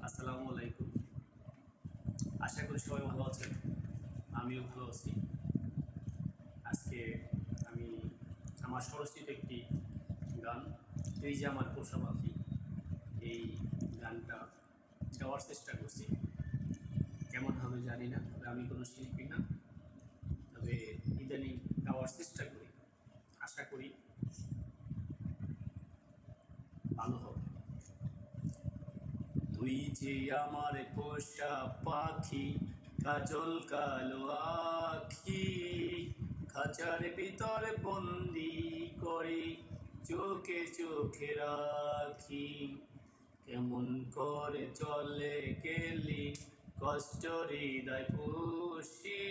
আসসালামু আলাইকুম। আশা করি সবাই ভালো আছেন। আমিও ভালো আছি। আজকে আমি আমার স্বরচিত একটি গান, এই যে আমার পোষা পাখি, এই গানটা গাওয়ার চেষ্টা করছি। কেমন হবে জানি না, তবে আমি কোনো শিল্পী না, তবে ইদানিং গাওয়ার চেষ্টা করি। আশা করি ভালো হবে। তুই যে আমার পোষা পাখি, কাজল কালো আখি, খাঁচার ভিতর বন্দি করে চোখে চোখে রাখি। কেমন করে চলে গেলি কষ্ট হৃদয় পুষি,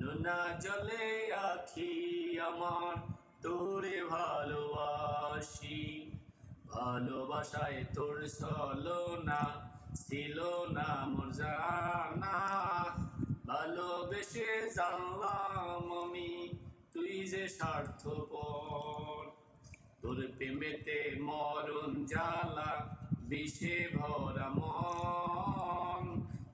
নোনা জলে আখি আমার তোরে ভালোবাসি। ভালোবাসায় তোর ছলনা ছিল না মোর জানা, ভালোবেসে জানলাম আমি তুই যে স্বার্থপর। তোর প্রেমেতে মরণ জ্বালা বিষে ভরা মন,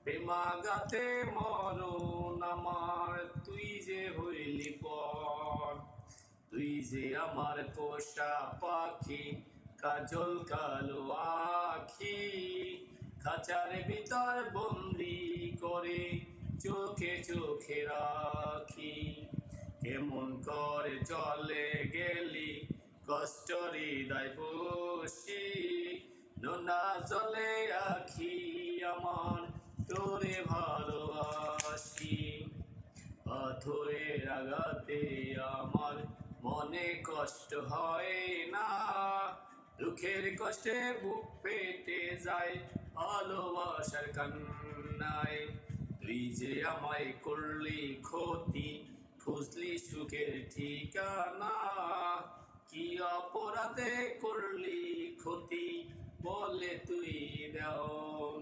প্রেমাঘাতে মরণ আমার তুই যে হইলি পর। তুই যে আমার পোষা পাখি, কাজল কালো আখি, খাঁচার ভিতর বন্দি করে চোখে চোখে রাখি। কেমন করে চলে গেলি কষ্ট হৃদয় পুষি, নোনা জলে আখি আমার তোরে ভালোবাসি। পাথরের আঘাতে আমার মনে কষ্ট হয় না, দুঃখের কষ্টে বুক পেটে যায় ভালোবাসার কান্নায়। তুই যে আমায় করলি ক্ষতি, খুঁজলি সুখের ঠিকানা, কি অপরাধে করলি ক্ষতি বলে তুই দেও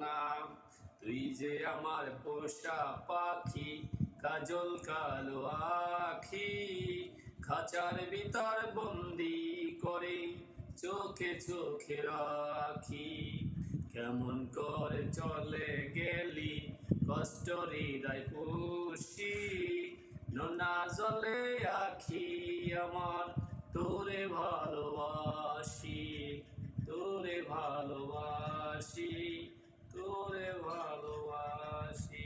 না। তুই যে আমার পোষা পাখি, কাজল কালো আখি, খাঁচার ভিতর বন্দি করে চোখে চোখে রাখি। কেমন করে চলে গেলি কষ্ট হৃদয় পুষি, নোনা জলে আখি আমার তোরে ভালোবাসি, তোরে ভালোবাসি, তোরে ভালোবাসি।